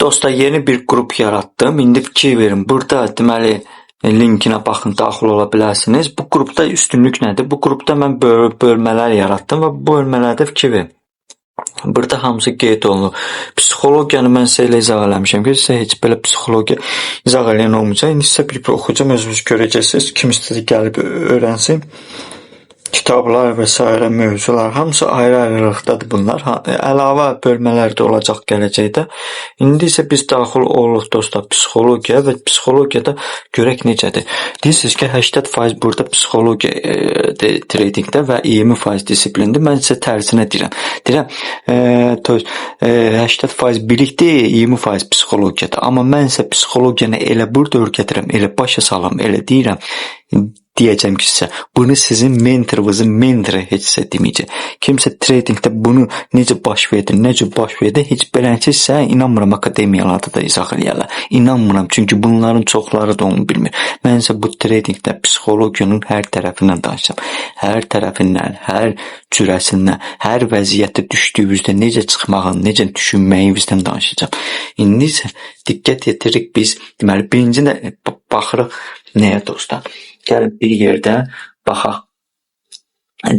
Dostlar, yeni bir grup yarattım. İndi fikir verin. Burada deməli linkinə baxın, daxil ola bilərsiniz. Bu qrupda üstünlük nədir? Bu qrupda mən bölmələr yarattım və bu bölmələrdə fikir verin. Burada hamısı qeyd olunur. Psixologiyanı mən sizə elə izah eləmişəm ki, sizə heç belə psixologiya izah eləyən olmayacaq. İndi sizə bir oxuyacağım, özünüz görəcəksiniz. Kim istəsə gəlib öyrənsin. Kitablar və s. mövzular hamısı ayrı-ayrılıqdadır bunlar. Əlavə bölmələr də olacaq gələcəkdə. İndi isə biz daxil oluruq dostlar psixologiya və psixologiyada görək necədir. Deyirsiniz ki, 80% burada psixologiya tradingdə və 20% disiplindir. Mən sizə tərsinə deyirəm. Deyirəm, 80% bilikdir, 20% psixologiyadır. Amma mən isə psixologiyanı elə burada öyrədirəm, elə başa salam, elə deyirəm. Deyəcəm ki, sizə bunu sizin mentorunuzun mentoru heç sizə deməyəcək. Kimsə tradingdə bunu necə baş verdi, heç belənçə sizə inanmıram akademiyalarda da izah eləyərlər. İnanmıram, çünki bunların çoxları da onu bilmir. Mən isə bu tradingdə psixologiyanın hər tərəfindən danışacağım. Hər tərəfindən, hər cürəsindən, hər vəziyyətə düşdüyünüzdə necə çıxmağın, necə düşünməyinizdən danışacağım. İndi isə diqqət yetiririk biz, deməli, birinci də baxırıq nəyə dostlar? Gəlin bir yerdə baxaq.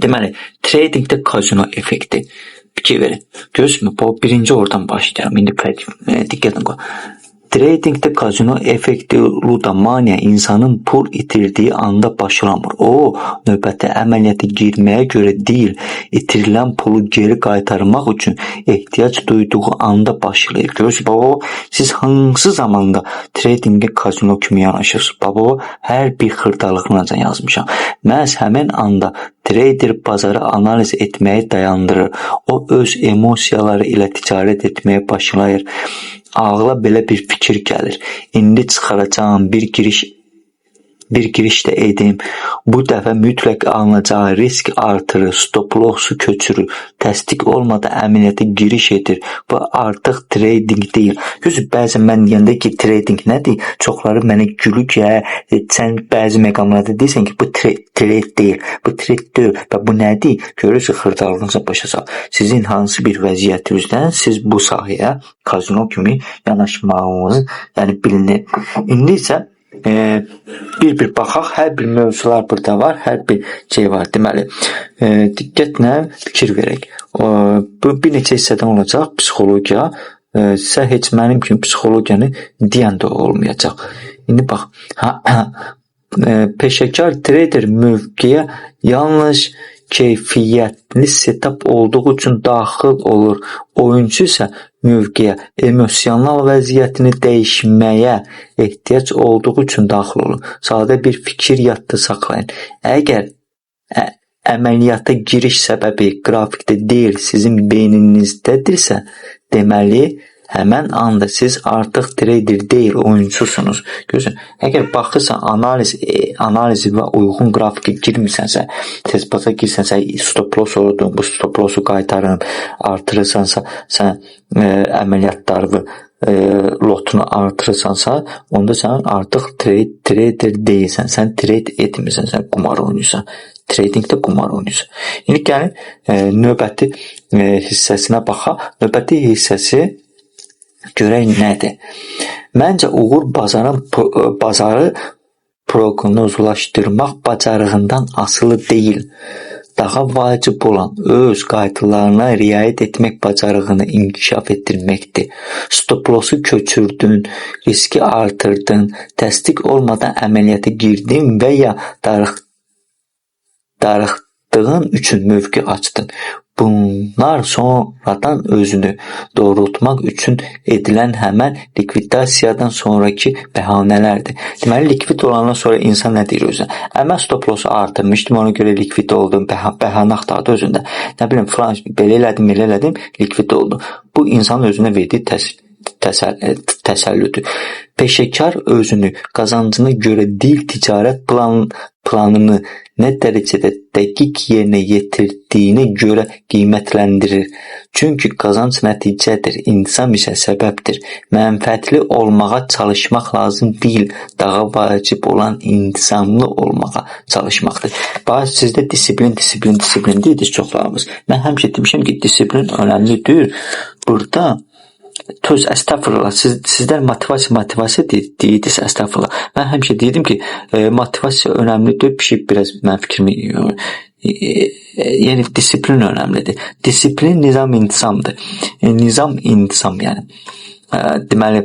Deməli, tradingdə kazino effekti. Fikir verin. Görürsünüz, bu birinci oradan başlayalım. İndi diqqətin qoy. Tradingdə kazino effekti ludomaniya insanın pul itirdiyi anda başlamır. O, növbəti əməliyyata girməyə görə deyil, itirilən pulu geri qaytarmaq üçün ehtiyac duyduğu anda başlayır. Görürsünüz, baba, siz hansı zamanda tradingə kazino kimi yanaşırsınız? Baba, hər bir xırdalığınacan yazmışam. Məhz həmin anda trader bazarı analiz etməyi dayandırır. O, öz emosiyaları ilə ticarət etməyə başlayır. Ağla belə bir fikir gəlir. İndi çıxaracağım bir giriş də edim. Bu dəfə mütləq alınacağı risk artırır, stop lossu köçürür, təsdiq olmadan əməliyyata giriş edir. Bu artıq trading deyil. Gözü bəzən mən deyəndə ki, trading nədir? Çoxları mənə gülür ki, sən bəzi məqamlarda deyirsən ki, bu trade deyil, bu trade deyil və bu nədir? Görürsün, xırdalığınıza başa sal. Sizin hansı bir vəziyyətinizdən siz bu sahəyə kazino kimi yanaşmağınız bilinir. İndi isə bir baxaq, hər bir mövzular burada var, hər bir şey var. Deməli, diqqətlə fikir verək. Bu bir neçə hissədən olacaq psixologiya. Sizə heç mənim kimi psixologiyanı deyən də olmayacaq. İndi bax, peşəkar trader mövqeyə yalnız keyfiyyətli setup olduğu üçün daxil olur. Oyuncu isə mövqeyə emosional vəziyyətini dəyişməyə ehtiyac olduğu üçün daxil olur. Sadə bir fikir yadda saxlayın. Əgər əməliyyata giriş səbəbi qrafikdə deyil, sizin beyninizdədirsə, deməli, həmən anda siz artıq trader deyil, oyuncusunuz. Görürsən, əgər baxırsan, analizi və uyğun qrafikə girmirsənsə, tez baza girsənsə, stop loss olurdun, bu stop lossu qaytarın, artırırsansa, sən əməliyyatları lotunu artırırsansa, onda sən artıq trader deyilsən, sən trade etmirsən, sən qumar oynayırsan. Tradingdə qumar oynayırsan. İndi gəlin, növbəti hissəsinə baxaq. Növbəti hissəsi görək nədir? Məncə uğur bazarı proqnozlaşdırmaq bacarığından asılı deyil. Daha vacib olan öz qaydalarına riayət etmək bacarığını inkişaf etdirməkdir. Stop lossu köçürdün, riski artırdın, təsdiq olmadan əməliyyata girdin və ya darıxdığın üçün mövqe açdın. Bunlar sonradan özünü doğrultmaq üçün edilən həmən likvidasiyadan sonraki bəhanələrdir. Deməli, likvid olandan sonra insan nə deyir özünə? Mən stop lossu artırmışdım, ona görə likvid oldum, bəhanə axtardı özündə. Nə bilim, falan, belə elədim, likvid oldum. Bu insanın özünə verdiyi təsəllüdür. Peşəkar özünü qazancına görə deyil, ticarət planını nə dərəcədə dəqiq yerinə yetirdiyinə görə qiymətləndirir. Çünki qazanc nəticədir, insan isə səbəbdir. Mənfəətli olmağa çalışmaq lazım deyil, daha vacib olan intizamlı olmağa çalışmaqdır. Bax, sizdə disiplin deyirsiniz çoxlarımız. Mən həmişə demişəm ki, disiplin önəmlidir. Burada Töz əstəğfurullah, sizlər motivasiya deyirdiniz, əstəğfurullah. Mən həmişə deyirdim ki, motivasiya önəmlidir, bir şey biraz mənim fikrimi yəni disiplin önəmlidir. Disiplin nizam intizamdır. Nizam intizam yəni. Deməli,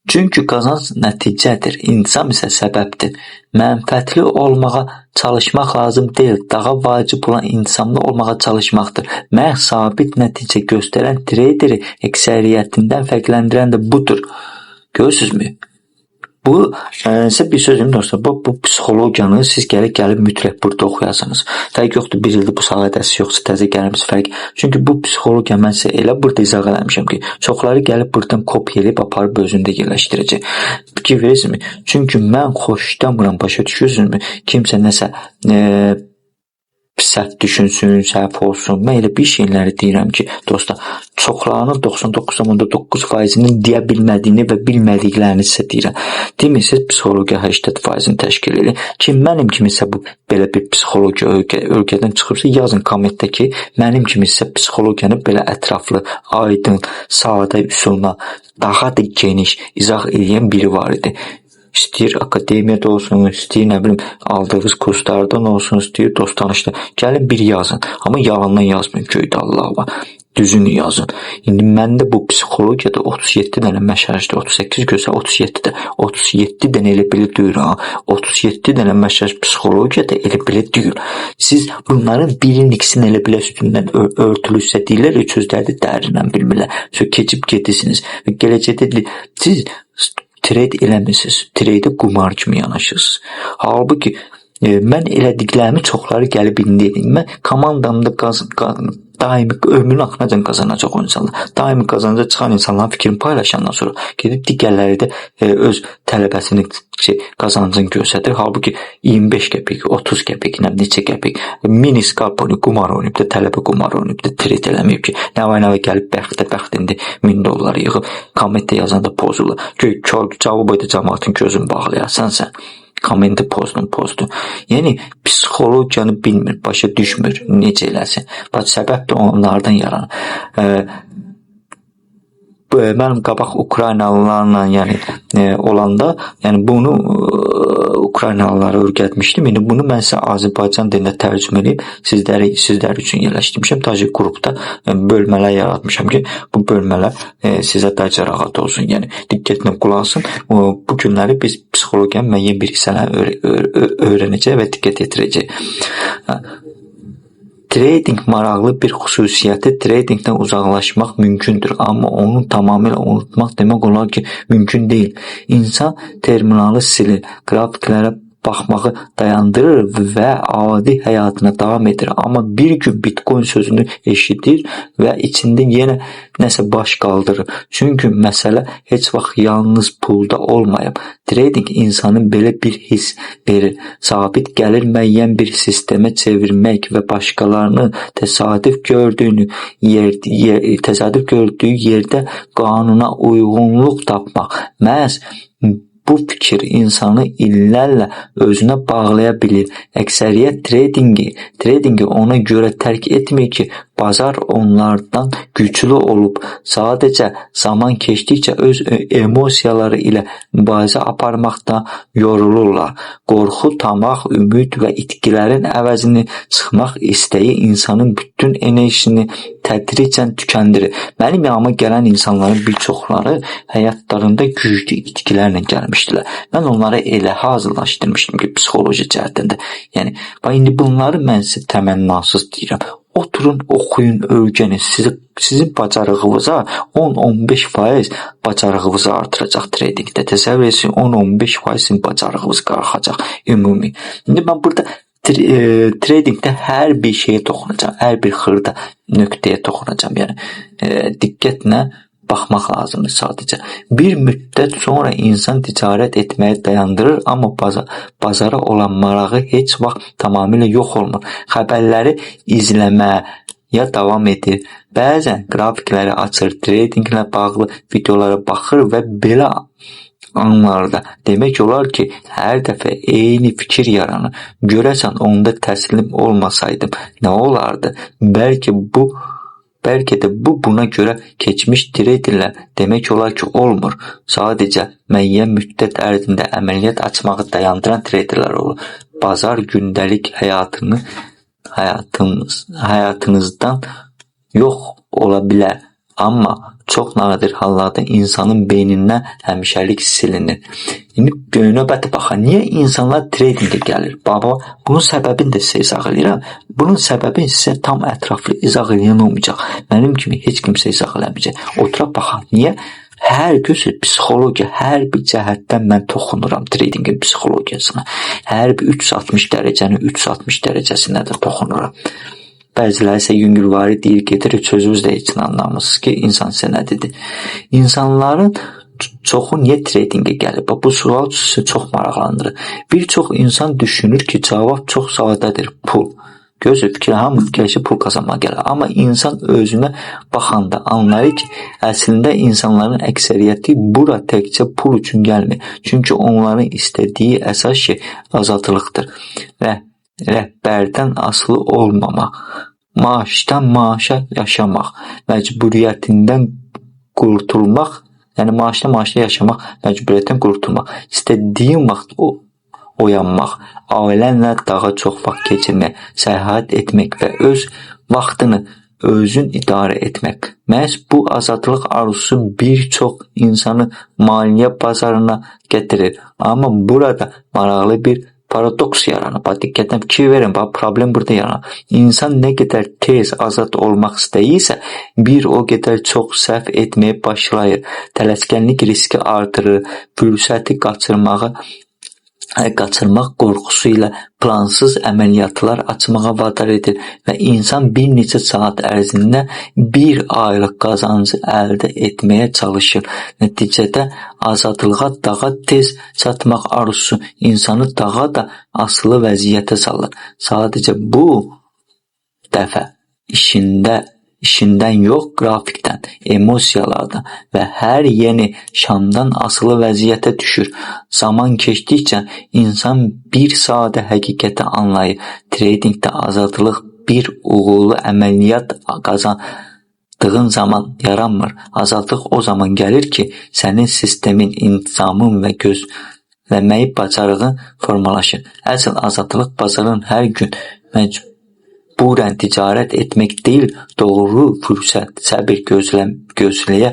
çünki qazanc nəticədir, intizam isə səbəbdir. Mənfəətli olmağa çalışmaq lazım deyil, daha vacib olan intizamlı olmağa çalışmaqdır. Məhz sabit nəticə göstərən treyleri əksəriyyətindən fərqləndirən də budur. Görürsünüzmü? Bu, sizə bir sözüm dostlar, bu psixologiyanı siz gəlib mütləq burada oxuyasınız. Fərq yoxdur, bir ildir bu sahədəsiz yoxsa təzə gəlmişsiniz fərq. Çünki bu psixologiya mən sizə elə burada izah eləmişəm ki, çoxları gəlib buradan kopyalıyıb aparıb özündə yerləşdirəcək. Fikir verirsiniz? Çünki mən xoşlamıram, başa düşürsünüzmü? Kimsə nəsə səhv düşünsün, səhv olsun. Mən elə bir şeyləri deyirəm ki, dostlar, çoxlarının 99,9%-nin deyə bilmədiyini və bilmədiklərini sizə deyirəm. Demirsiniz, psixologiya 80%-ni təşkil edir. Ki, mənim kimisə bu belə bir psixologiya ölkədən çıxırsa, yazın kommentdə ki, mənim kimisə psixologiyanı belə ətraflı, aydın, sadə üsulla, daha da geniş izah edən biri var idi. İstəyir akademiyada olsun, istəyir nə bilim aldığınız kurslardan olsun, istəyir dost tanışda. Gəlin bir yazın. Amma yalandan yazmayın, göydə Allah var. Düzünü yazın. İndi məndə bu psixologiyada 37 dənə məşəşdir. 38 görsə 37-də. 37 dənə elə belə deyir ha. 37 dənə məşəş psixologiyada elə belə deyir. Siz bunların birinin ikisini elə belə üstündən örtülürsə deyirlər, üç sözləri dərindən bilmirlər. Sonra keçib gedirsiniz. Və gələcəkdə siz trade eləmirsiniz. Trade qumar kimi yanaşırsınız. Halbuki mən elədiklərimi çoxları gəlib indi edim. Mən komandamda daimi ömrün axınacan qazanacaq o insanlar. Daimi qazanacaq çıxan insanların fikrini paylaşandan sonra gedib digərləri də öz tələbəsinin qazancını göstərir. Halbuki 25 qəpik, 30 qəpik, neçə qəpik mini skalponu qumar oynayıb da, tələbə qumar oynayıb da, trade eləməyib ki, nə gəlib bəxt indi $1000 yığıb, kommentdə yazanda pozulur. Cavab boyda cəmaatın gözünü bağlayasan sən. Kommenti pozdu. Yəni, psixologiyanı bilmir, başa düşmür, necə eləsin. Bax, səbəb də onlardan yaranır. Mənim qabaq Ukraynalılarla olanda, yəni bunu Ukraynalılara öyrətmişdim. İndi bunu mən sizə Azərbaycan dilində tərcümə edib sizlər üçün yerləşdirmişəm. Tacik qrupda bölmələr yaratmışam ki, bu bölmələr sizə daha rahat olsun. Yəni, diqqətlə qulaq asın. Bu günləri biz psixologiyanın müəyyən bir hissələrini öyrənəcək və diqqət yetirəcək. Trading maraqlı bir xüsusiyyəti, tradingdən uzaqlaşmaq mümkündür, amma onu tamamilə unutmaq demək olar ki, mümkün deyil. İnsan terminalı silir, qrafiklərə baxmağı dayandırır və adi həyatına davam edir. Amma bir gün Bitcoin sözünü eşidir və içində yenə nəsə baş qaldırır. Çünki məsələ heç vaxt yalnız pulda olmayıb. Trading insanın belə bir his verir. Sabit gəlir müəyyən bir sistemə çevirmək və başqalarının təsadüf gördüyü yerdə qanuna uyğunluq tapmaq. Məhz bu fikir insanı illərlə özünə bağlaya bilir. Əksəriyyət tradingi ona görə tərk etmir ki, bazar onlardan güclü olub. Sadəcə zaman keçdikcə öz emosiyaları ilə mübarizə aparmaqdan yorulurlar. Qorxu, tamaq, ümid və itkilərin əvəzini çıxmaq istəyi insanın bütün enerjisini tədricən tükəndirir. Mənim yanıma gələn insanların bir çoxları həyatlarında güclü itkilərlə gəlmişdilər. Mən onlara elə hazırlaşdırmışdım ki, psixoloji cəhətdən də. Yəni, indi bunları mən sizə təmənnasız deyirəm. Oturun, oxuyun, öyrənin. Sizin bacarığınıza 10-15% bacarığınızı artıracaq tradingdə. Təsəvvür etsin, 10-15% sizin bacarığınız qalxacaq ümumi. İndi mən burada tradingdə hər bir şeyə toxunacam, hər bir xırda nöqtəyə toxunacam. Yəni, diqqətlə baxmaq lazımdır sadəcə. Bir müddət sonra insan ticarət etməyi dayandırır, amma bazara olan marağı heç vaxt tamamilə yox olmur. Xəbərləri izləməyə davam edir. Bəzən qrafikləri açır, tradinglə bağlı videolara baxır və belə anlarda demək olar ki, hər dəfə eyni fikir yaranır. Görəsən onda təslim olmasaydım nə olardı? Bəlkə bu Bəlkə də buna görə keçmiş treyderlər demək olar ki, olmur. Sadəcə müəyyən müddət ərzində əməliyyat açmağı dayandıran treyderlər olur. Bazar gündəlik həyatınızdan yox ola bilər, amma çox nadir hallarda insanın beynindən həmişəlik silinir. İndi növbəti baxaq, niyə insanlar treydinqə gəlir? Bunun səbəbini də sizə izah edirəm. Bunun səbəbini sizə tam ətraflı izah edən olmayacaq. Mənim kimi heç kimsə izah eləməyəcək. Oturaq baxaq, niyə? Hər psixologiya, hər bir cəhətdən mən toxunuram treydinqin psixologiyasına. Hər bir 360 dərəcənin 360 dərəcəsinə də toxunuram. Bəziləri isə yüngülvari deyir, gedir, sözünüz də heç anlamırsınız ki, insan sizə nə dedi. İnsanların çoxu niyə treydinqə gəlir? Bu sual sizi çox maraqlandırır. Bir çox insan düşünür ki, cavab çox sadədir, pul. Gözü fikir, hamı fikir ki, pul qazanmağa gəlir. Amma insan özünə baxanda anlayır ki, əslində insanların əksəriyyəti bura təkcə pul üçün gəlmir. Çünki onların istədiyi əsas şey azadlıqdır və rəhbərdən asılı olmamaq, maaşdan maaşa yaşamaq, məcburiyyətindən qurtulmaq, yəni maaşdan maaşa yaşamaq, məcburiyyətdən qurtulmaq, istədiyin vaxt oyanmaq, ailənlə daha çox vaxt keçirmək, səyahət etmək və öz vaxtını özün idarə etmək. Məhz bu azadlıq arzusu bir çox insanı maliyyə bazarına gətirir. Amma burada maraqlı bir paradoks yaranır. Diqqətlə fikir verin, problem burada yaranır. İnsan nə qədər tez azad olmaq istəyirsə, o qədər çox səhv etməyə başlayır. Tələskənlik riski artırır, fürsəti qaçırmaq qorxusu ilə plansız əməliyyatlar açmağa vadar edir və insan bir neçə saat ərzində bir aylıq qazancı əldə etməyə çalışır. Nəticədə azadlığa daha tez çatmaq arzusu insanı daha da asılı vəziyyətə salır. Sadəcə bu dəfə işindən yox, qrafikdən, emosiyalardan və hər yeni şamdan asılı vəziyyətə düşür. Zaman keçdikcə insan bir sadə həqiqəti anlayır. Treydinqdə azadlıq bir uğurlu əməliyyat qazandığın zaman yaranmır. Azadlıq o zaman gəlir ki, sənin sistemin, intizamın və gözləməyi bacarığın formalaşır. Əsl azadlıq bazarın hər gün məcburən ticarət etmək deyil, doğru fürsət, səbir gözləyə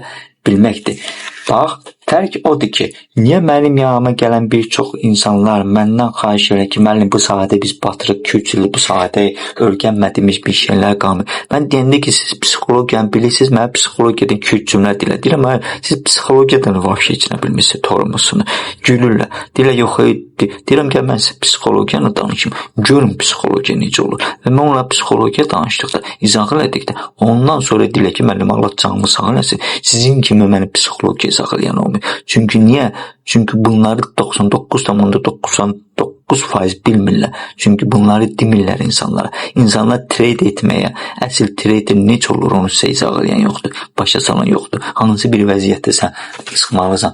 bilməkdir. Bax, fərq odur ki, niyə mənim yanıma gələn bir çox insanlar məndən xahiş edir ki, müəllim, bu sahədə biz batırıq, 2-3 ildir bu sahədə öyrənmədiyimiz bir şeylər qalmır. Mən deyəndə ki, siz psixologiyanı bilirsiniz, mən psixologiyadan 2-3 cümlə deyirəm, siz psixologiyadan vahşi içinə bilmirsiniz, tormusunu, gülürlər. Deyirəm ki, mən sizə psixologiyanı danışım, görün psixologiya necə olur. Və mən onlara psixologiya danışdıqda, izah elədikdə, ondan sonra deyirlər ki, müəllim, Allah canımı sağ eləsin, sizin kimi məni psixologiya izah eləyən olmuyor. Çünki niyə? Çünki bunları 99,99% bilmirlər. Çünki bunları demirlər insanlara. İnsanlar trade etməyə, əsl trader necə olur, onu sizə izah eləyən yoxdur, başa salan yoxdur. Hansı bir vəziyyətdə sən çıxmalısan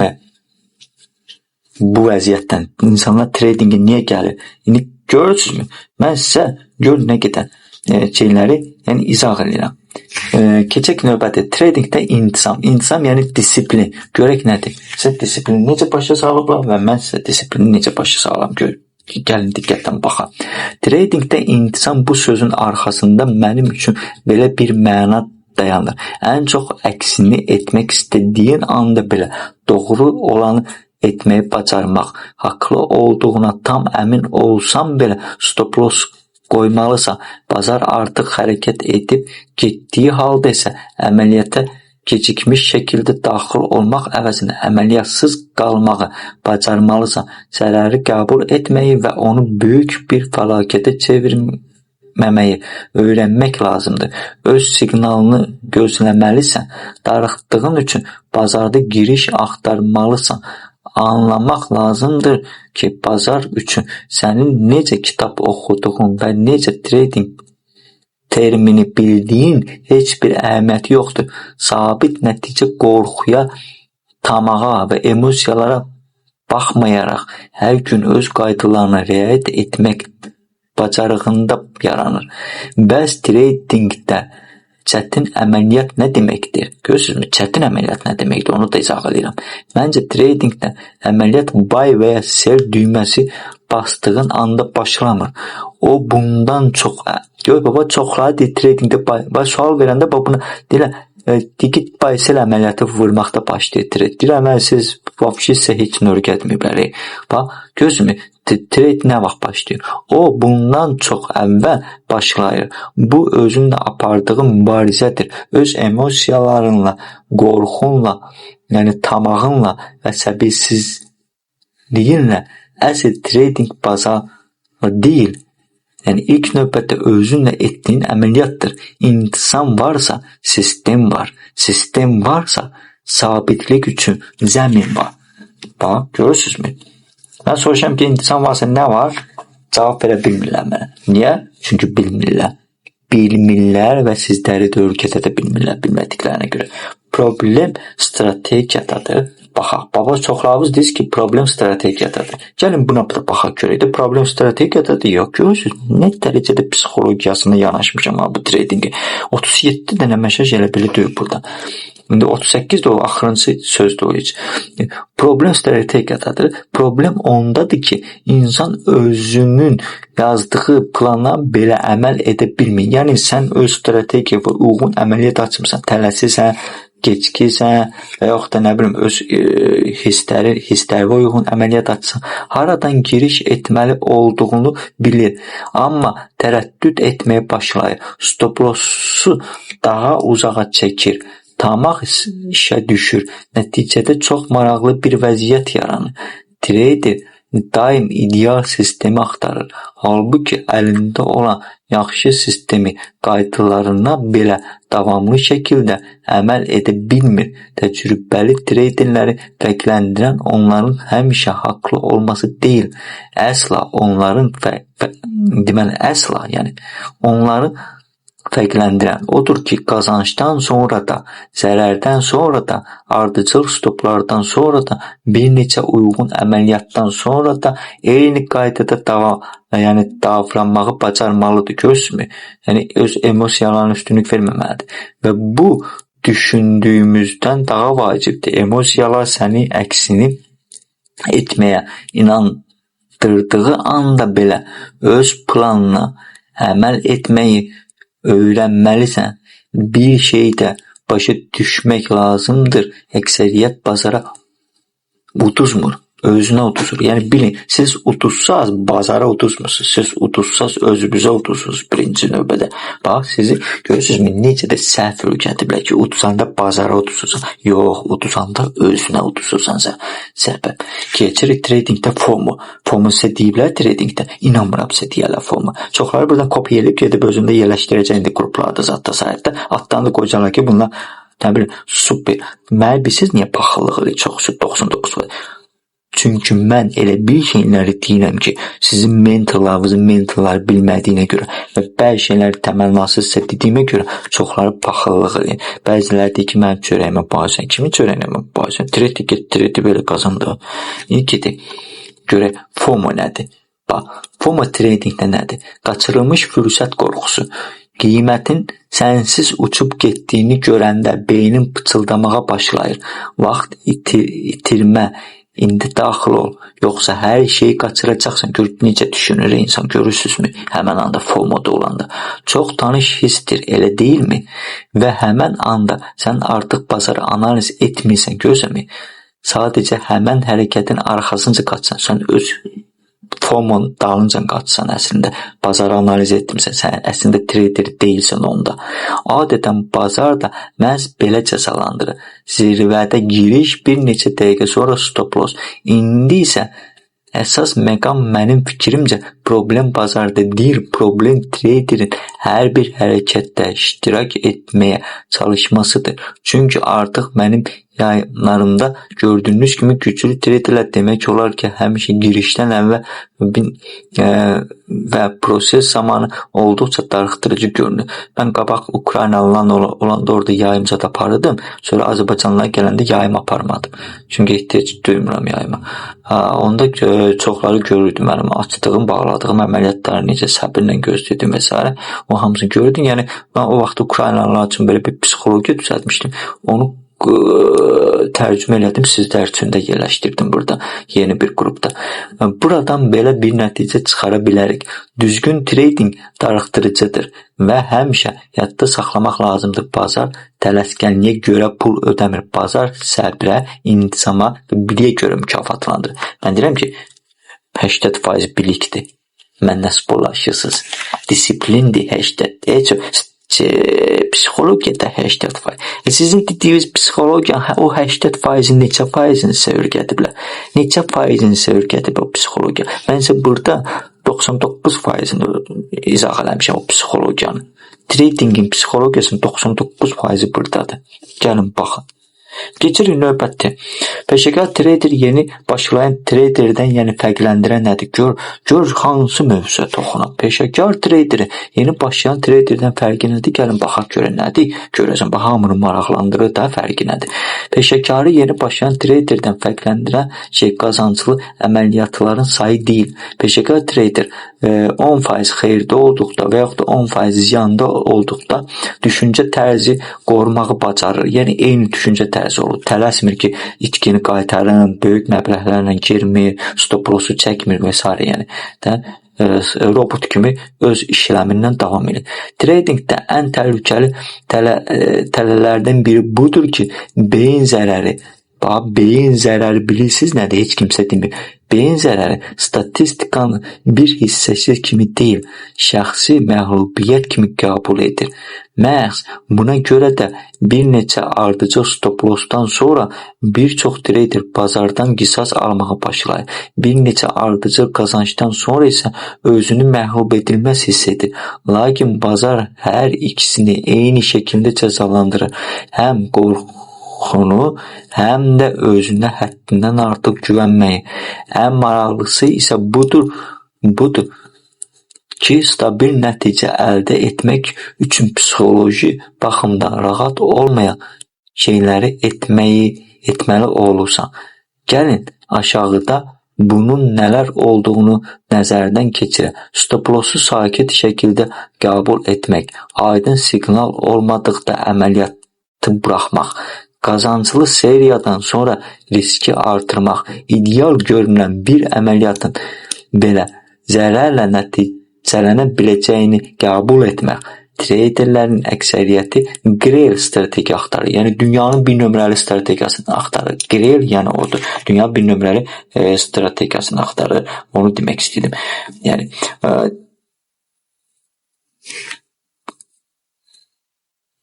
və bu vəziyyətdən insanlar tradingə niyə gəlir? İndi görürsünüzmü? Mən sizə gör nə qədər şeyləri izah edirəm. Keçək növbəti. Tradingdə intizam. İntizam yəni disiplin. Görək nədir? Sizə disiplini necə başa salıblar və mən sizə disiplini necə başa salıram. Gəlin diqqətlə baxaq. Tradingdə intizam bu sözün arxasında mənim üçün belə bir məna dayanır. Ən çox əksini etmək istədiyin anda belə doğru olanı etməyi bacarmaq, haqlı olduğuna tam əmin olsam belə stop loss qoymalısan. Bazar artıq hərəkət edib getdiyi halda isə əməliyyata gecikmiş şəkildə daxil olmaq əvəzinə əməliyyatsız qalmağı bacarmalısan. Zərəri qəbul etməyi və onu böyük bir fəlakətə çevirməməyi öyrənmək lazımdır. Öz siqnalını gözləməlisən. Darıxdığın üçün bazarda giriş axtarmalısan. Anlamaq lazımdır ki, bazar üçün sənin necə kitab oxuduğun və necə trading termini bildiyin heç bir əhəmiyyəti yoxdur. Sabit nəticə qorxuya, tamağa və emosiyalara baxmayaraq hər gün öz qaydalarına riayət etmək bacarığında yaranır. Bəs tradingdə çətin əməliyyat nə deməkdir? Görürsünüzmü? Çətin əməliyyat nə deməkdir? Onu da izah edirəm. Məncə tradingdə əməliyyat buy və ya sell düyməsi bastığın anda başlamır. O bundan çox. Gör baba, çoxları deyir tradingdə buy. Sual verəndə buna deyirlər, digit buy sell əməliyyatı vurmaqda başlayır trade. Deyirəm, siz vəbşi isə heç nə öyrətməyiblər. Bax, görürsünüzmü? Trade nə vaxt başlayır? O bundan çox əvvəl başlayır. Bu özünlə apardığı mübarizədir. Öz emosiyalarınla, qorxunla, yəni tamağınla və səbirsizliyinlə. Əsl trading bazarı deyil. Yəni ilk növbətdə özünlə etdiyin əməliyyatdır. İntisam varsa sistem var. Sistem varsa sabitlik üçün zəmin var. Bax, görürsünüzmü? Mən soruşam ki, intisam varsa nə var? Cavab verə bilmirlər mənə. Niyə? Çünki bilmirlər. Bilmirlər və sizləri də öyrədə də bilmirlər bilmədiklərinə görə. Problem strategiyadadır. Baxaq, baba, çoxlarınız deyir ki, problem strategiyadadır. Gəlin buna da baxaq görək də, problem strategiyadadır. Yox, görürsünüz, nə dərəcədə psixologiyasına yanaşmışam bu tradingi. 37 dənə mesaj elə belə deyir burada. İndi 38 də o axırıncı sözdür o heç. Problem strategiyadadır. Problem ondadır ki, insan özünün yazdığı plana belə əməl edə bilmir. Yəni sən öz strategiyaya uyğun əməliyyat açmısan, tələsirsən, gecikirsən və yaxud da nə bilim öz hisslərə uyğun əməliyyat açsan, haradan giriş etməli olduğunu bilir. Amma tərəddüd etməyə başlayır. Stop lossu daha uzağa çəkir. Tamaq işə düşür. Nəticədə çox maraqlı bir vəziyyət yaranır. Trader daim ideal sistemi axtarır. Halbuki əlində olan yaxşı sistemi qaydalarına belə davamlı şəkildə əməl edə bilmir. Təcrübəli traderləri fərqləndirən onların həmişə haqlı olması deyil. Əsla onların onları fərqləndirən odur ki, qazancdan sonra da, zərərdən sonra da, ardıcıl stoplardan sonra da, bir neçə uyğun əməliyyatdan sonra da eyni qaydada davranmağı bacarmalıdır. Görürsünüzmü? Yəni öz emosiyalarına üstünlük verməməlidir. Və bu düşündüyümüzdən daha vacibdir. Emosiyalar səni əksini etməyə inandırdığı anda belə öz planına əməl etməyi öyrənməlisən. Bir şey də başa düşmək lazımdır. Əksəriyyət bazara uduzmur. Özünə uduzur. Yəni bilin, siz uduzsaz bazara uduzmursunuz. Siz uduzsaz özünüzə uduzursunuz birinci növbədə. Bax, sizi görürsünüzmü, necə də səhv öyrədiblər ki, uduzanda bazara uduzursan. Yox, uduzanda özünə uduzursan səbəb. Keçirik tradingdə FOMO. FOMO sizə deyiblər tradingdə. İnanmıram sizə deyərlər FOMO. Çoxları buradan kopya edib gedib özündə yerləşdirəcək indi qruplarda zətdə sayıqda. Atdan da qoyacaqlar ki, bunlar nə bilim, super. Mənə bilsiz niyə paxıllıq edir çox 99 var. Çünki mən elə bir şeyləri deyirəm ki, sizin mentorlar bilmədiyinə görə və bəzi şeyləri təmənnasız sizə dediyimə görə çoxları paxıllıq edir. Bəziləri deyir ki, mənim çörəyimə bağırsan. Kimin çörəyimə bağırsan? Tredi belə qazandı. İlk görək, FOMO nədir? Bax, FOMO tradingdə nədir? Qaçırılmış fürsət qorxusu. Qiymətin sənsiz uçub getdiyini görəndə beynin pıçıldamağa başlayır. Vaxt itirmə. İndi daxil ol, yoxsa hər şeyi qaçıracaqsan. Gör, necə düşünür insan, görürsünüzmü? Həmən anda FOMO-da olanda. Çox tanış hissdir, elə deyilmi? Və həmən anda sən artıq bazarı analiz etmirsən, gözəmi? Sadəcə həmən hərəkətin arxasınca qaçsan, sən öz FOMO-nun dalınca qaçsan əslində, bazarı analiz etmirsən, sən əslində trader deyilsən onda. Adətən bazar da məhz belə cəzalandırır. Zirvədə giriş, bir neçə dəqiqə sonra stop loss. İndi isə əsas məqam mənim fikrimcə problem bazarda deyil, problem traderin hər bir hərəkətdə iştirak etməyə çalışmasıdır. Çünki artıq mənim yayımlarımda gördüğünüz kimi güçlü traderlər demək olar ki, həmişə girişdən əvvəl və proses zamanı olduqca darıxdırıcı görünür. Mən qabaq Ukraynalılarla olanda orada yayımca da aparırdım. Sonra Azərbaycanlılar gələndə yayım aparmadım. Çünki ehtiyac duymuram yayıma. Onda çoxları görürdü mənim açdığım, bağladığım əməliyyatları necə səbirlə gözləyirdim və s. O hamısını görürdüm. Yəni mən o vaxt Ukraynalılar üçün belə bir psixologiya düzəltmişdim. Onu tərcümə elədim, sizlər üçün də yerləşdirdim burada, yeni bir qrupda. Buradan belə bir nəticə çıxara bilərik. Düzgün trading darıxdırıcıdır və həmişə yadda saxlamaq lazımdır. Bazar tələskənliyə görə pul ödəmir. Bazar səbrə, intizama və biliyə görə mükafatlandırır. Mən deyirəm ki, 80% bilikdir. Məndən sporlaşırsınız. Disiplindir 80%. Psixologiyada 80%. Sizin dediyiniz psixologiya o 80%-in neçə faizini sizə öyrədiblər? Neçə faizini sizə öyrədib o psixologiya? Mən isə burada 99%-ni izah eləmişəm o psixologiyanı. Tradingin psixologiyasının 99%-i buradadır. Gəlin baxın. Keçirik növbəti. Peşəkar trader yeni başlayan traderdən yəni fərqləndirən nədir? Gör hansı mövzuya toxunaq. Peşəkar traderi yeni başlayan traderdən fərqi nədir? Gəlin baxaq görək nədir? Görəcəm, hamını maraqlandırır da fərqi nədir? Peşəkarı yeni başlayan traderdən fərqləndirən qazancılı əməliyyatların sayı deyil. Peşəkar trader 10% xeyirdə olduqda və yaxud da 10% ziyanda olduqda düşüncə tərzi qorumağı bacarır. Yəni eyni düşüncə tərzi olur. Tələsmir ki, itkini qaytarın, böyük məbləğlərlə girmir, stop lossu çəkmir və s. Yəni robot kimi öz işləmindən davam edir. Tradingdə ən təhlükəli tələlərdən biri budur ki, beyin zərəri bilirsiniz nədir? Heç kimsə demir. Beyin zərəri statistikanın bir hissəsi kimi deyil, şəxsi məğlubiyyət kimi qəbul edir. Məhz buna görə də bir neçə ardıcıl stop lossdan sonra bir çox trader bazardan qisas almağa başlayır. Bir neçə ardıcıl qazancdan sonra isə özünü məğlub edilməz hiss edir. Lakin bazar hər ikisini eyni şəkildə cəzalandırır. Həm qorxunu, həm də özünə həddindən artıq güvənməyi. Ən maraqlısı isə budur ki, stabil nəticə əldə etmək üçün psixoloji baxımdan rahat olmayan şeyləri etməli olursan. Gəlin aşağıda bunun nələr olduğunu nəzərdən keçirək. Stop lossu sakit şəkildə qəbul etmək, aydın siqnal olmadıqda əməliyyatı buraxmaq, qazanclı seriyadan sonra riski artırmaq, ideal görünən bir əməliyyatın belə zərərlə nəticələnə biləcəyini qəbul etmək. Traderlərin əksəriyyəti Grail strategiya axtarır. Yəni dünyanın bir nömrəli strategiyasını axtarır. Grail yəni odur. Dünyanın bir nömrəli strategiyasını axtarır. Onu demək istədim. Yəni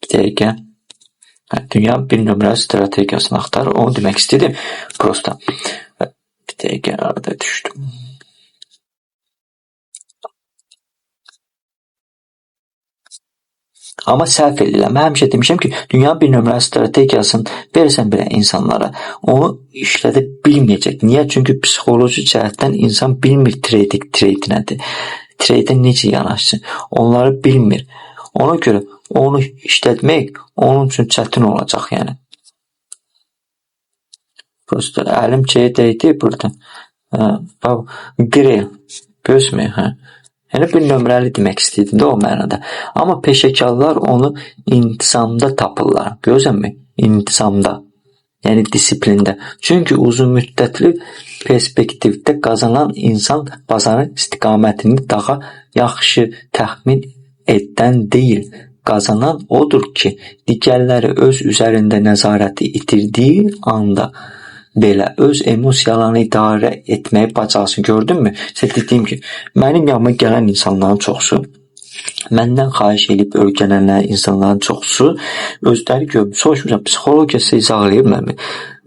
bir dəqiqə. Dünya bir nömrəli strategiyasını axtarır. Onu demək istədim. Prosta. Bir dəqiqə arada düşdüm. Amma səhv edirəm. Mən həmişə demişəm ki, dünyanın bir nömrəli strategiyasını versən belə insanlara, onu işlədə bilməyəcək. Niyə? Çünki psixoloji cəhətdən insan bilmir trade nədir. Trade necə yanaşsın. Onları bilmir. Ona görə onu işlətmək onun üçün çətin olacaq, yəni. Prosta əlim dəydi burada. Grail. Gözmür, Yəni bir nömrəli demək istəyirdim də o mənada. Amma peşəkarlar onu intizamda tapırlar. Görürsənmi? İntizamda. Yəni disiplində. Çünki uzun müddətli perspektivdə qazanan insan bazarın istiqamətini daha yaxşı təxmin edən deyil. Qazanan odur ki, digərləri öz üzərində nəzarəti itirdiyi anda belə öz emosiyalarını idarə etməyi bacarsın. Gördünmü? Sən dediyim ki, mənim yanıma gələn insanların çoxsu, məndən xahiş edib öyrənənlər insanların çoxsu özləri görmür. Soruşmuşam, psixologiyası izah eləyirmi?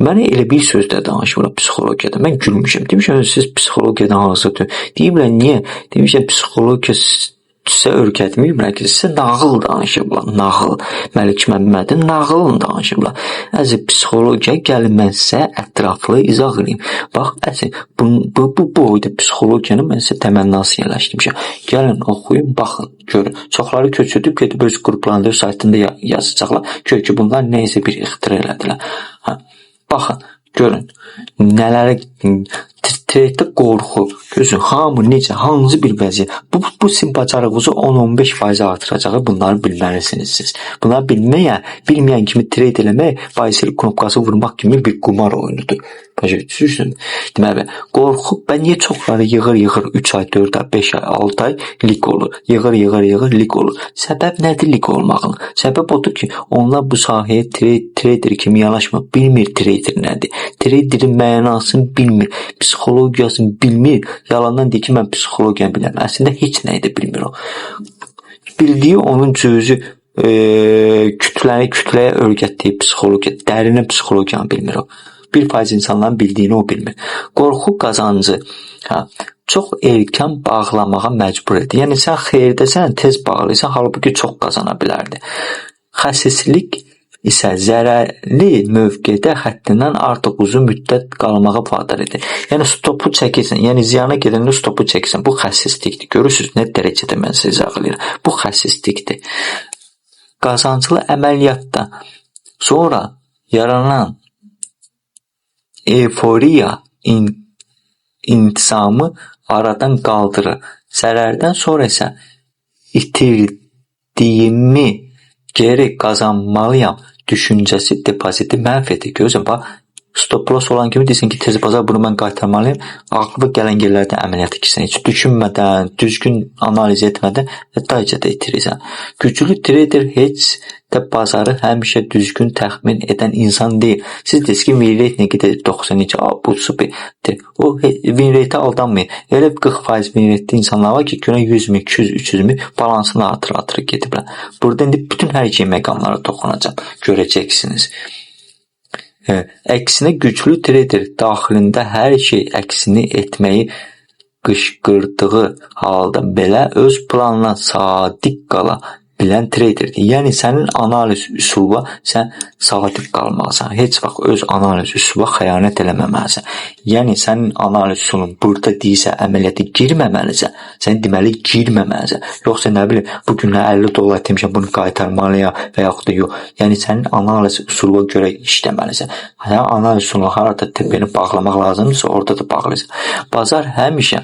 Mənə elə bir sözdə danışmıram psixologiyada. Mən gülmüşəm. Demişəm, siz psixologiyadan hansıdır? Deyiblər, niyə? Demişəm, psixologiya sizə öyrətməyiblər ki, sizə nağıl danışıblar, nağıl. Məlik Məmmədin nağılını danışıblar. Əziz psixologiya gəlin mən sizə ətraflı izah edeyim. Bax, əziz, bu boyda psixologiyanı mən sizə təmənnası yerləşdirmişəm. Gəlin oxuyun, baxın, görün. Çoxları köçürdüb gedib öz qruplarında, öz saytında yazacaqlar. Gör ki, bunlar neysə bir ixtira elədilər. Baxın, görün, nələrə Treydə qorxu, gözün, hamı necə, hansı bir vəziyyət. Bu sizin bacarığınızı 10-15% artıracağı bunları bilməlisiniz siz. Bunları bilməyən kimi treyд eləmək, bahisli knopkası vurmaq kimi bir qumar oyunudur. Başa düşürsünüz? Deməli, qorxu, niyə çoxları yığır 3 ay, 4 ay, 5 ay, 6 ay lik olur. Yığır, lik olur. Səbəb nədir lik olmağın? Səbəb odur ki, onlar bu sahəyə trader kimi yanaşmır. Bilmir trader nədir. Traderin mənasını bilmir. Psixologiyasını bilmir. Yalandan deyir ki, mən psixologiyanı bilirəm. Əslində heç nəyi də bilmir o. Bildiyi onun cüzü kütləyə öyrətdiyi psixologiya, dərinə psixologiyanı bilmir o. 1% insanların bildiyini o bilmir. Qorxu qazancı çox erkən bağlamağa məcbur edir. Yəni sən xeyrdəsən, tez bağlıysan, halbuki çox qazana bilərdi. Xəsislik isə zərərli mövqedə həddindən artıq uzun müddət qalmağa vadar edir. Yəni stopu çəkirsən, yəni ziyana gedəndə stopu çəkirsən. Bu xəsislikdir. Görürsünüz nə dərəcədə mən sizə izah edirəm. Bu xəsislikdir. Qazanclı əməliyyatda sonra yaranan euforiya intizamı aradan qaldırır. Zərərdən sonra isə itirdiyimi geri qazanmalıyam düşüncəsi depoziti məhv edir. Görürsən, bax, stop loss olan kimi desin ki, tez bazar bunu mən qaytarmalıyım. Ağlı gələn yerlərdə əməliyyat ikisini heç düşünmədən, düzgün analiz etmədən dayıca da itirirsən. Güclü trader heç də bazarı həmişə düzgün təxmin edən insan deyil. Siz desiniz ki, win rate nə qədər 92, bu superdir. O win rate aldanmayın. Elə 40% win rate insanlar var ki, günə 100.000, 200, 300.000 balansını artıra gediblər. Burada indi bütün hər şey məqamlara toxunacaq. Görəcəksiniz. Əksinə güclü trader daxilində hər şey əksini etməyi qışqırdığı halda belə öz planına sadiq qala bilən traderdir. Yəni sənin analiz üsuluna sən sadiq qalmalısan. Heç vaxt öz analiz üsuluna xəyanət eləməməlisən. Yəni sənin analiz üsulun burada deyirsə əməliyyata girməməlisən. Sən deməli girməməlisən. Yoxsa nə bilim, bu gün $50 etmişəm, bunu qaytarmalıyam və yaxud da yox. Yəni sənin analiz üsuluna görə işləməlisən. Sən analiz üsuluna harada tepəni bağlamaq lazımdırsa, orada da bağlayırsan. Bazar həmişə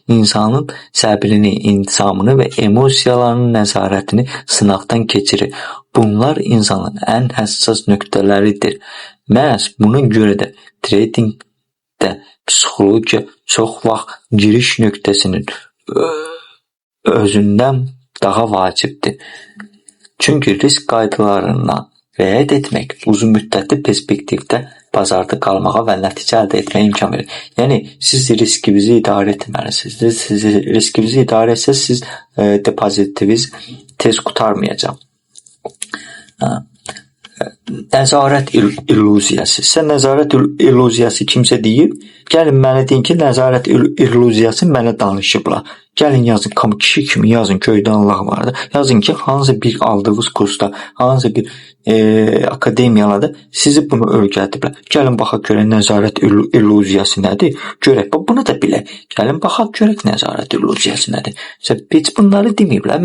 insanın səbrini, intizamını və emosiyalarının nəzarətini sınaqdan keçirir. Bunlar insanın ən həssas nöqtələridir. Məhz buna görə də tradingdə psixologiya çox vaxt giriş nöqtəsinin özündən daha vacibdir. Çünki risk qaydalarına riayət etmək uzun müddətli perspektivdə bazarda qalmağa və nəticə əldə etməyə imkan verir. Yəni, siz riskinizi idarə etməlisiniz. Siz riskinizi idarə etsəz, siz depozitiniz tez qutarmayacaq. Nəzarət illüziyası. Sən nəzarət illüziyası kimsə deyib, gəlin mənə deyin ki, nəzarət illüziyası mənə danışıblar. Gəlin yazın, kişi kimi yazın, köydən Allah vardı. Yazın ki, hansı bir aldığınız kursda, hansı bir akademiyalarda sizi bunu öyrədiblər. Gəlin baxaq görək nəzarət illüziyası nədir? Görək, bunu da bilək. Gəlin baxaq görək nəzarət illüziyası nədir? Heç bunları deməyiblər.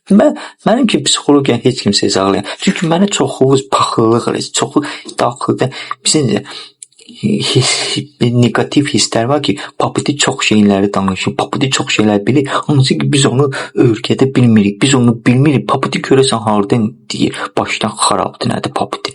Mənim ki, psixologiyanı heç kimsə izahlayam. Çünki mənə çoxunuz paxıllıq eləyir. Çoxu daxildə bizimcə negativ hisslər var ki, papiti çox şeyləri danışır, papiti çox şeylər bilir, hansı ki biz onu öyrədə bilmirik, biz onu bilmirik, papiti görəsən hardan deyir, başdan xarabdır nədir papiti.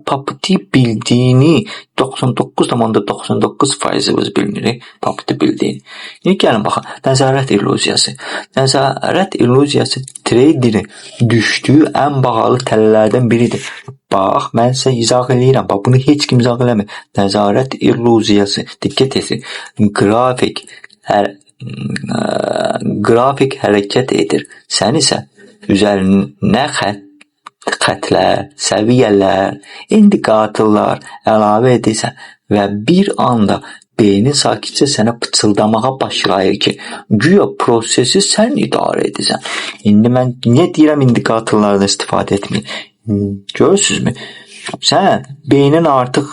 Papiti bildiyini 99,99% bilmirik, papiti bildiyini. Yəni gəlin baxın, nəzarət illüziyası. Nəzarət illüziyası traderin düşdüyü ən bahalı tələlərdən biridir. Bax, mən sizə izah eləyirəm. Bax, bunu heç kim izah eləmir. Nəzarət illüziyası. Diqqət edin. Qrafik hərəkət edir. Sən isə üzərinə xətlər, səviyyələr, indikatorlar əlavə edirsən və bir anda beynin sakitcə sənə pıçıldamağa başlayır ki, güya prosesi sən idarə edirsən. İndi mən niyə deyirəm indikatorlardan istifadə etməyin? Görürsünüzmü? Sən beynin artıq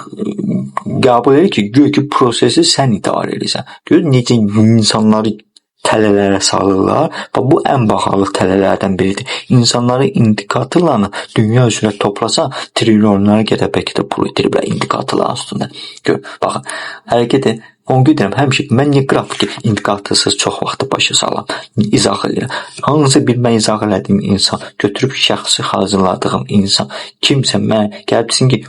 qəbul edir ki, güya ki prosesi sən idarə edirsən. Gör necə insanları tələlərə salırlar və bu ən bahalı tələlərdən biridir. İnsanları indikatorlarını dünya üzrə toplasa trilyonlara qədər bəlkə də pul itiriblər indikatorların üstündə. Gör, baxın, hərəkəti onu deyirəm, həmişə mən niyə qrafiki indikatorsuz çox vaxtı başa salam, izah edirəm. Hansısa bir mən izah elədiyim insan, götürüb şəxsi hazırladığım insan, kimsə mən gəlibsin ki,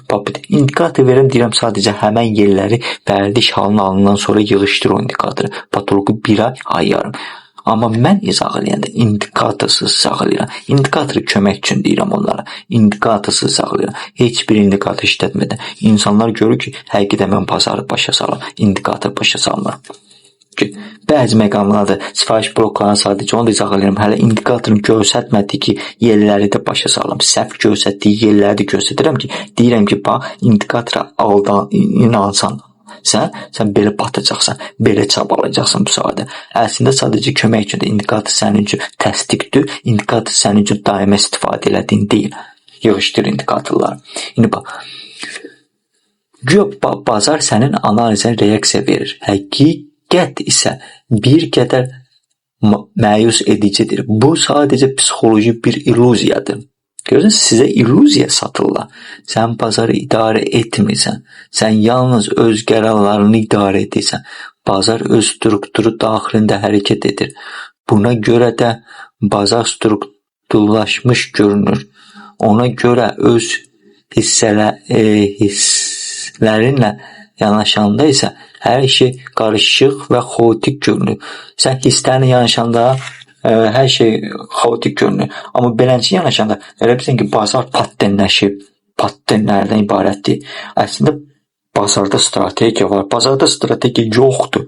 indikator verəm, deyirəm sadəcə həmən yerləri vərdiş halına alınan sonra yığışdır o indikatoru. Patoloqu bir ay yarım. Amma mən izah eləyəndə indikatorsuz izah eləyirəm. Indikatoru kömək üçün deyirəm onlara. Indikatorsuz izah eləyirəm. Heç bir indikator işlətmədən. İnsanlar görür ki, həqiqətən mən bazarı başa salam. İndikator başa salmıram. Bəzi məqamlarda sifariş bloklarını sadəcə onu da izah eləyirəm. Hələ indikatorun göstərmədiyi ki, yerləri də başa salam. Səhv göstərdiyi yerləri də göstərirəm ki, deyirəm ki, bax, indikatora aldan inansan. Sən belə batacaqsan, belə çabalayacaqsan bu sahədə. Əslində sadəcə kömək üçün indikator sənin üçün təsdiqdir, indikator sənin üçün daimə istifadə elədiyin deyil. Yığışdır indikatorları. İndi bax, güya bazar sənin analizə reaksiya verir. Həqiqət isə bir qədər məyus edicidir. Bu sadəcə psixoloji bir illüziyadır. Görürsünüz, sizə illüziya satırlar. Sən bazarı idarə etmirsən. Sən yalnız öz qərarlarını idarə edirsən. Bazar öz strukturu daxilində hərəkət edir. Buna görə də bazar strukturlaşmış görünür. Ona görə öz hisslərinlə yanaşanda isə hər şey qarışıq və xaotik görünür. Sən hisslərinlə yanaşanda hər şey xaotik görünür. Amma beləncə yanaşanda elə bilirsən ki, bazar pattenləşib, pattenlərdən ibarətdir. Əslində bazarda strategiya var. Bazarda strategiya yoxdur.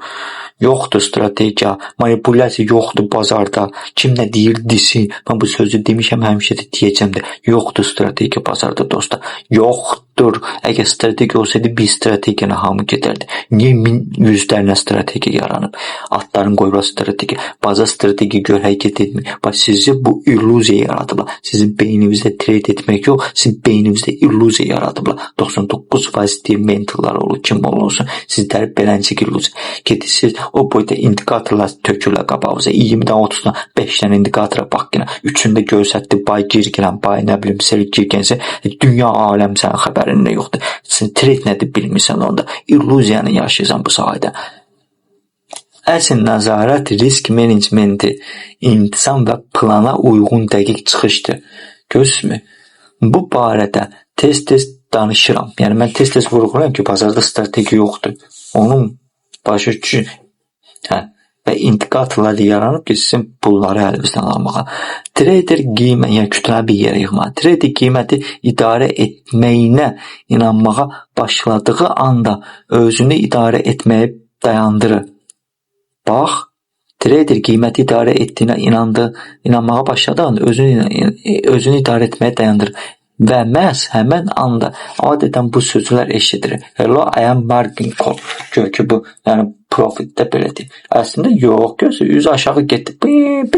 Yoxdur strategiya, manipulyasiya yoxdur bazarda. Kim nə deyir desin. Mən bu sözü demişəm, həmişə də deyəcəm də. Yoxdur strategiya bazarda dostlar. Yoxdur. Əgər strategiya olsaydı bir strategiyana hamı gedərdi. Niyə yüzlərlə strategiya yaranıb? Atların qoyula strategiya. Bazar strategiya gör hərəkət etmir. Bax, sizi bu illüziya yaradıblar. Sizin beyninizdə trade etmək yox, sizin beyninizdə illüziya yaradıblar. 99% deyil mentorlar olur, kim olursun. Sizləri beləncə illüziya. Gedirsiniz, o boyda indikatorlar tökürlər qabağınıza. 20-dən 30-dan 5 dənə indikatora bax yenə. Üçündə göstərdi, bay girgilən, bay nə bilim, sel girgənsə, dünya aləm sənin xəbərində yoxdur. Sən trade nədir bilmirsən onda. İllüziyanı yaşayırsan bu sahədə. Əsl nəzarət, risk menecmenti, intizam və plana uyğun dəqiq çıxışdır. Görürsünüzmü? Bu barədə tez-tez danışıram. Yəni mən tez-tez vurğulayıram ki, bazarda strategiya yoxdur. Onun başı üçün və indikatorlar yaranıb ki, sizin pulları əlinizdən almağa. Trader qiymət, yəni kütləvi bir yerə yığmağa. Trader qiyməti idarə etməyinə inanmağa başladığı anda özünü idarə etməyi dayandırır. Bax, trader qiyməti idarə etdiyinə inanmağa başladığı anda özünü idarə etməyi dayandırır. Və məhz həmən anda adətən bu sözlər eşidilir. Hello, I am margin call. Gör ki, bu yəni profitdə belədir. Əslində yox, görürsünüz, yüz aşağı getdi. Bir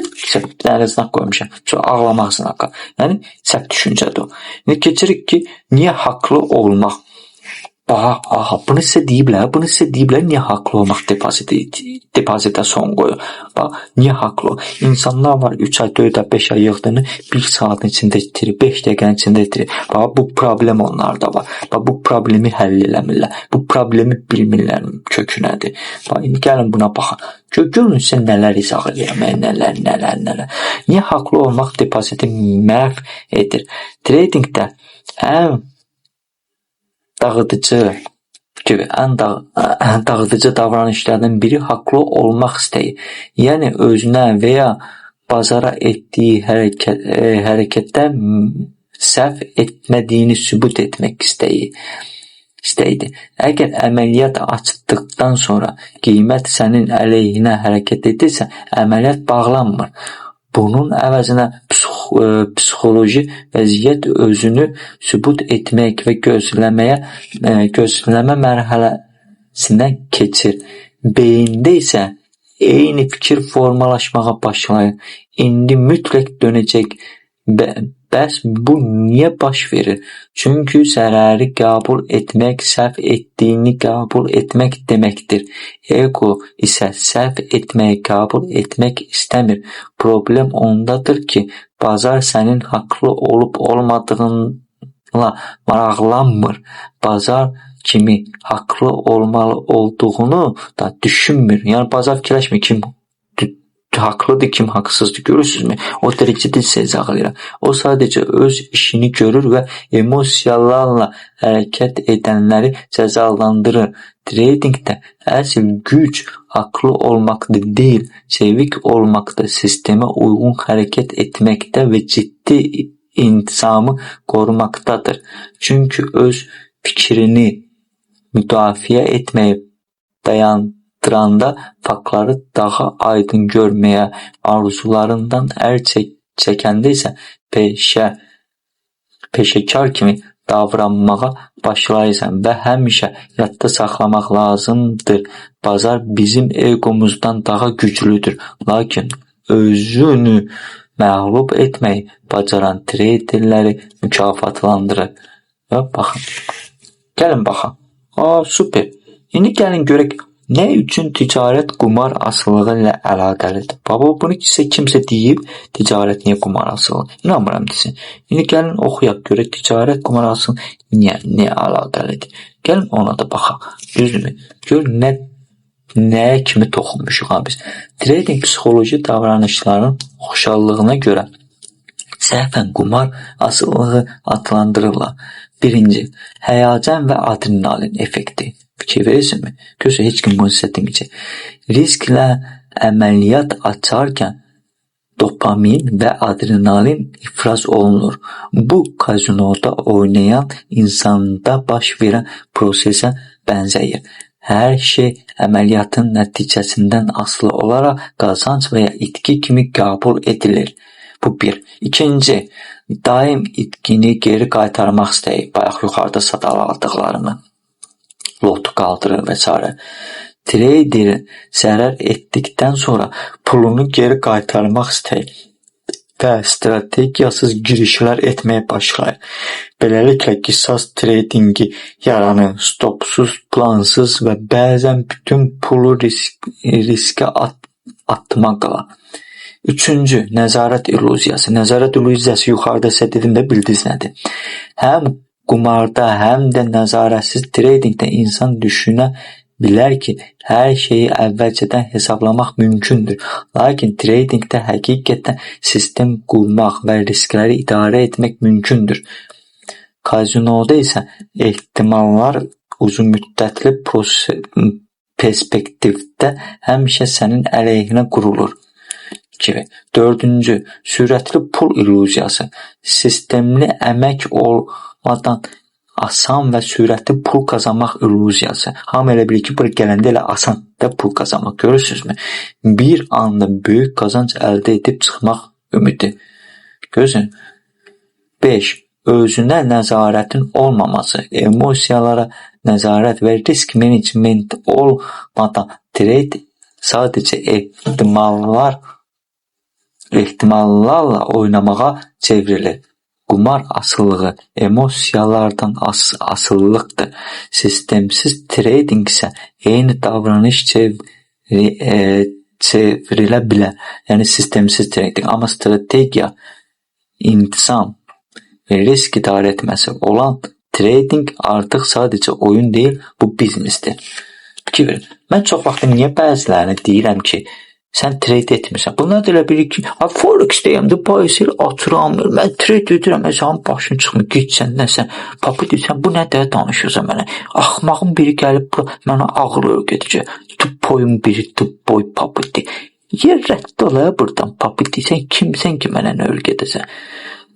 dənə znak qoymuşam. Sonra ağlamaq znakı. Yəni səhv düşüncədir o. İndi keçirik ki, niyə haqlı olmaq? Bax, bunu sizə deyiblər, niyə haqlı olmaq depozitə son qoyur. Bax, niyə haqlı? İnsanlar var 3 ay, 4 ay, 5 ay yığdığını 1 saatın içində itirir, 5 dəqiqənin içində itirir. Bax, bu problem onlarda var. Bax, bu problemi həll eləmirlər. Bu problemi bilmirlər kökü nədir. Bax, indi gəlin buna baxın. Görün sizə nələr izah edirəm, nələr. Niyə haqlı olmaq depoziti məhv edir? Tradingdə ən dağıdıcı davranışlardan biri haqlı olmaq istəyi. Yəni özünə və ya bazara etdiyi hərəkətdə səhv etmədiyini sübut etmək istəyidir. Əgər əməliyyat açdıqdan sonra qiymət sənin əleyhinə hərəkət edirsə, əməliyyat bağlanmır. Bunun əvəzinə psixoloji vəziyyət özünü sübut etmək və gözləmə sinə keçir. Beyində isə eyni fikir formalaşmağa başlayır. İndi mütləq dönəcək. Bəs bu niyə baş verir? Çünki zərəri qəbul etmək səhv etdiyini qəbul etmək deməkdir. Ego isə səhv etməyi qəbul etmək istəmir. Problem ondadır ki, bazar sənin haqlı olub olmadığınla maraqlanmır. Bazar kimi haqlı olmalı olduğunu da düşünmür. Yəni bazar fikirləşmir kim haqlıdır, kim haqsızdır. Görürsünüzmü? O dərəcədə cəzalayır. O sadəcə öz işini görür və emosiyalarla hərəkət edənləri cəzalandırır. Tradingdə əsl güc haqlı olmaqda deyil, çevik olmaqda, sistemə uyğun hərəkət etməkdə və ciddi intizamı qorumaqdadır. Çünki öz fikrini müdafiə etməyi dayandıranda faktları daha aydın görməyə, arzularından əl çəkəndə isə peşəkar kimi davranmağa başlayırsan və həmişə yadda saxlamaq lazımdır. Bazar bizim egomuzdan daha güclüdür. Lakin özünü məğlub etməyi bacaran traderləri mükafatlandırır. Və baxın. Gəlin baxın. Super. İndi gəlin görək nə üçün ticarət qumar asılılığı ilə əlaqəlidir. Baba bunu kimsə deyib, ticarət niyə qumar asılı? İnanmıram desin. İndi gəlin oxuyaq görək ticarət qumar asılı niyə əlaqəlidir. Gəlin ona da baxaq. Düzdürmü? Gör nəyə kimi toxunmuşuq biz. Trading psixoloji davranışların oxşarlığına görə səhvən qumar asılılığı adlandırırlar. Birinci, həyəcan və adrenalin effekti. Fikir verirsinmi? Görsə heç kim bunu sizə deməyəcək. Risklə əməliyyat açarkən dopamin və adrenalin ifraz olunur. Bu kazinoda oynayan insanda baş verən prosesə bənzəyir. Hər şey əməliyyatın nəticəsindən asılı olaraq qazanc və ya itki kimi qəbul edilir. Bu bir. İkinci, daim itkini geri qaytarmaq istəyir. Bayaq yuxarıda sadaladıqlarını. Lotu qaldırır və s. Trader zərər etdikdən sonra pulunu geri qaytarmaq istəyir və strategiyasız girişlər etməyə başlayır. Beləliklə qisas tradingi yaranır. Stopsuz, plansız və bəzən bütün pulu riskə atmaqla. Üçüncü, nəzarət illüziyası. Nəzarət illüziyası yuxarıda sizə dedim də bildiniz nədir? Həm qumarda, həm də nəzarətsiz tradingdə insan düşünə bilər ki, hər şeyi əvvəlcədən hesablamaq mümkündür. Lakin tradingdə həqiqətən sistem qurmaq və riskləri idarə etmək mümkündür. Kazinoda isə ehtimallar uzunmüddətli perspektivdə həmişə sənin əleyhinə qurulur. Dördüncü, sürətli pul illüziyası. Sistemli əmək olmadan asan və sürətli pul qazanmaq illüziyası. Hamı elə bilir ki, bura gələndə elə asan da pul qazanmaq. Görürsünüzmü? Bir anda böyük qazanc əldə edib çıxmaq ümidi. Gözün. 5. Özünə nəzarətin olmaması, emosiyalara nəzarət və risk menecment olmadan trade sadəcə ehtimallarla oynamağa çevrilir. Qumar asılılığı emosiyalardan asılılıqdır. Sistemsiz trading isə eyni davranış çevrilə bilər. Yəni sistemsiz trading. Amma strategiya, intizam və risk idarə etməsi olan trading artıq sadəcə oyun deyil, bu biznesdir. Fikir verin. Mən çox vaxt niyə bəzilərini deyirəm ki, sən trade etmirsən. Bunlar da elə bilir ki, Forex-dəyəm də bayısıyla atıramır. Mən trade edirəm, sənin başın çıxmır. Gitsən, nəsən, papi deyirsən, bu nə də danışırsan mənə. Axmağın biri gəlib mənə ağır öyrədəcək. Tüppoyun biri tüppoy papi deyir. Yer rədd olaya buradan papi deyirsən, kimsən ki mənə nə öyrədəcək.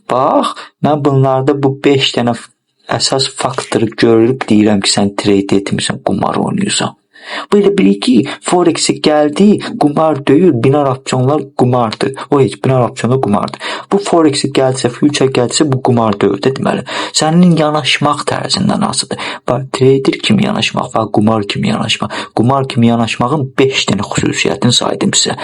Bax, mən bunlarda bu 5 dənə əsas faktoru görüb deyirəm ki, sən trade etmirsən, qumar oynayırsan. Böyle bir iki Forex'e geldi, qumar deyil, binar opsiyonlar qumardır. O heç binar opsiyonu qumardır. Bu Forex'e gəlsə, future gəlsə bu qumar deyil deməli. Sənin yanaşmaq tərzindən asılıdır. Bax, trader kimi yanaşmaq və qumar kimi yanaşmaq. Qumar kimi yanaşmağın 5 dənə xüsusiyyətini saydım sizə.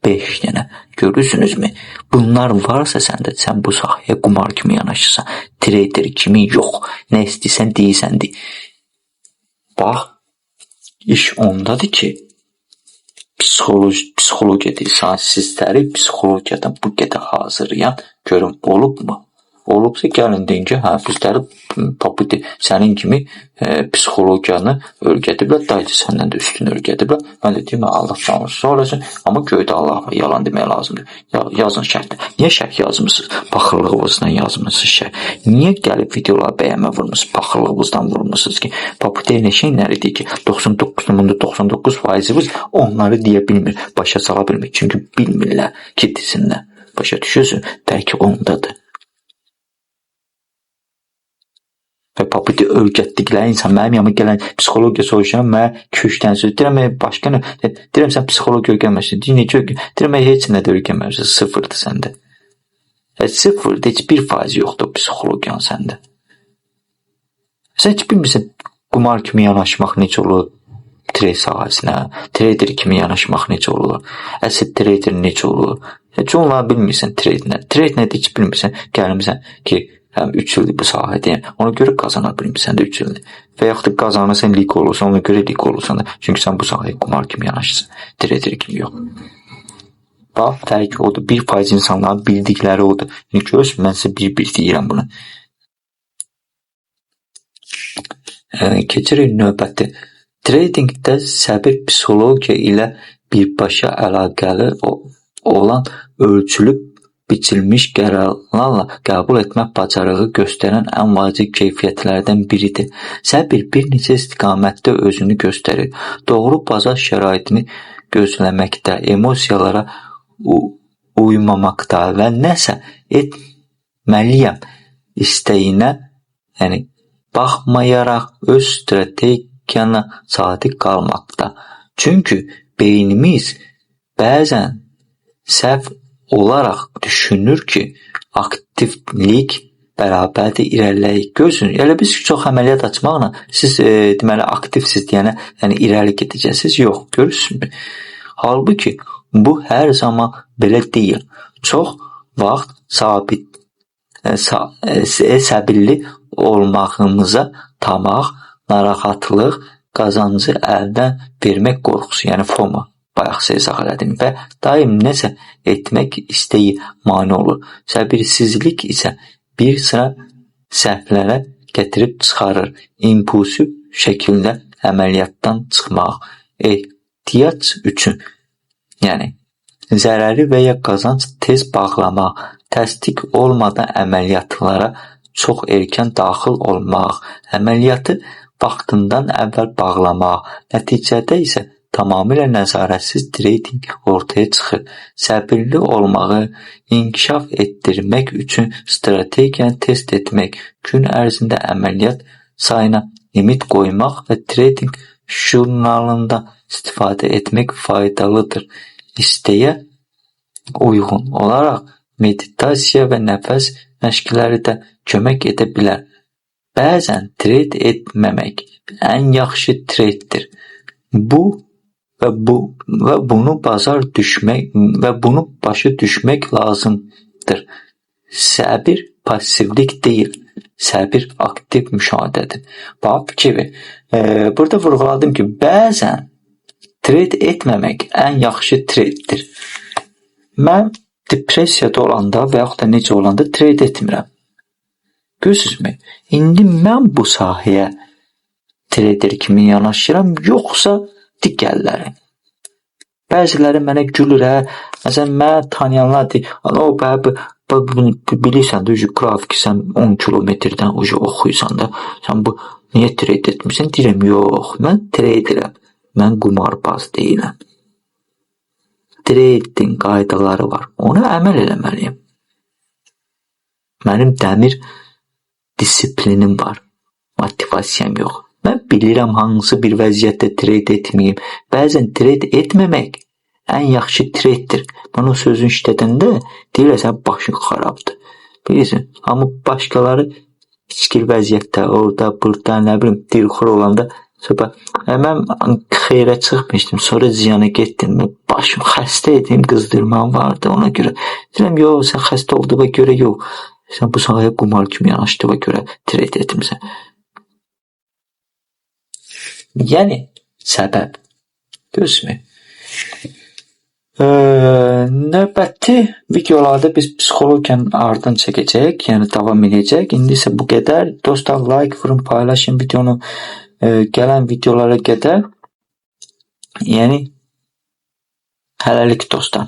5 dənə. Görürsünüzmü? Bunlar varsa səndə, sən bu sahəyə qumar kimi yanaşırsan. Trader kimi yox. Nə istəyirsən deyirsən de. Bax, iş ondadır ki, psixologiya deyilsən, sizləri psixologiyadan bu qədər hazırlayan görüm olubmu? Olubsa gəlin deyin ki, bizləri paputi sənin kimi psixologiyanı öyrədiblər, dayıcı səndən də üstün öyrədiblər. Mən də deyim, Allah canlısı olasın, amma göydə Allah var, yalan demək lazımdır. Yazın şərhdə. Niyə şərh yazmısınız? Baxırlığınızdan yazmısınız şərh. Niyə gəlib videoları bəyənmə vurmuşsunuz? Baxırlığınızdan vurmuşsunuz ki, paputi nə şeylər idi ki, 99% onları deyə bilmir, başa sala bilmir. Çünki bilmirlər ki, desinlər. Başa düşürsün, bəlkə ondadır. Və paputi öyrətdikləri insan mənim yanıma gələn psixologiya soruşan mənə 2-3 dənə söz. Deyirəm, başqa nə? Deyirəm, sən psixologiya öyrənməsin. Deyirəm, heç nə də öyrənməsin. Sıfırdır səndə. Sıfırdır, heç 1% yoxdur psixologiyanın səndə. Sən heç bilmirsən qumar kimi yanaşmaq necə olur trade sahəsinə, trader kimi yanaşmaq necə olur, əsl trader necə olur. Heç onları bilmirsən trade nə. Trade nədir heç bilmirsən, gəlmirsən ki, həm 3 ildir bu sahədəyəm. Ona görə qazana bilmirsən də 3 ildir. Və yaxud da qazanırsan, lig olursan, ona görə lig olursan da. Çünki sən bu sahəyə qumar kimi yanaşırsan. Trader kimi yox. Bax, fərq odur. 1% insanların bildikləri odur. Görürsün, mən sizə bir deyirəm bunu. Keçirik növbəti. Tradingdə səbir psixologiya ilə birbaşa əlaqəli olan ölçülüb biçilmiş qərarlarla qəbul etmək bacarığı göstərən ən vacib keyfiyyətlərdən biridir. Səbir bir neçə istiqamətdə özünü göstərir. Doğru bazar şəraitini gözləməkdə, emosiyalara uymamaqda və nəsə etməliyəm istəyinə, baxmayaraq öz strategiyana sadiq qalmaqda. Çünki beynimiz bəzən səhv olaraq düşünür ki, aktivlik bərabərdir irəliləyik. Görürsünüz, elə biz çox əməliyyat açmaqla siz deməli aktivsiz deyənə, irəli gedəcəksiniz. Yox, görürsünüz. Halbuki bu hər zaman belə deyil. Çox vaxt səbirli olmağımıza tamaq, narahatlıq, qazancı əldən vermək qorxusu, yəni FOMO. Bayaq izah elədim və daim nəsə etmək istəyi mane olur. Səbirsizlik isə bir sıra səhvlərə gətirib çıxarır. İmpulsiv şəkildə əməliyyatdan çıxmaq, ehtiyac üçün, zərəri və ya qazanc tez bağlamaq, təsdiq olmadan əməliyyatlara çox erkən daxil olmaq, əməliyyatı vaxtından əvvəl bağlamaq, nəticədə isə tamamilə nəzarətsiz trading ortaya çıxır. Səbirli olmağı inkişaf etdirmək üçün strategiyanı test etmək, gün ərzində əməliyyat sayına limit qoymaq və trading jurnalında istifadə etmək faydalıdır. İstəyə uyğun olaraq meditasiya və nəfəs məşqləri də kömək edə bilər. Bəzən trade etməmək ən yaxşı tradedir. Və bunu başa düşmək lazımdır. Səbir passivlik deyil, səbir aktiv müşahidədir. Bax, fikir. Burada vurğuladım ki, bəzən trade etməmək ən yaxşı tradedir. Mən depressiyada olanda və yaxud da necə olanda trade etmirəm. Görürsünüzmü? İndi mən bu sahəyə trader kimi yanaşıram, yoxsa digərləri. Bəziləri mənə gülür, məsələn, mənə tanıyanlar deyir, bilirsən də, qrafiki sən 10 kilometrdən oxuyursan da, sən bu niyə trade etmirsən? Deyirəm, yox, mən traderəm, mən qumarbaz deyiləm. Trading qaydaları var, ona əməl eləməliyim. Mənim dəmir disiplinim var, motivasiyam yox. Mən bilirəm hansı bir vəziyyətdə trade etməyim. Bəzən trade etməmək ən yaxşı tradedir. Mən o sözünü işlədəndə deyirlər sən başın xarabdır. Bilirsən, amma başqaları fikir vəziyyətdə, orada, burada, nə bilim, dilxor olanda mən xeyrə çıxmışdım, sonra ziyana getdim. Başım xəstə idim, qızdırmam vardı ona görə. Deyirəm, yox, sən xəstə olduğuna görə yox. Sən bu sahəyə qumar kimi yanaşdığına görə trade etmirsən. Yəni, səbəb. Görürsünüz. Növbəti videolarda biz psixologiyanın ardını çəkəcək, yəni davam edəcək. İndi isə bu qədər. Dostlar, like vurun, paylaşın videonu. Gələn videolara qədər. Yəni, hələlik dostlar.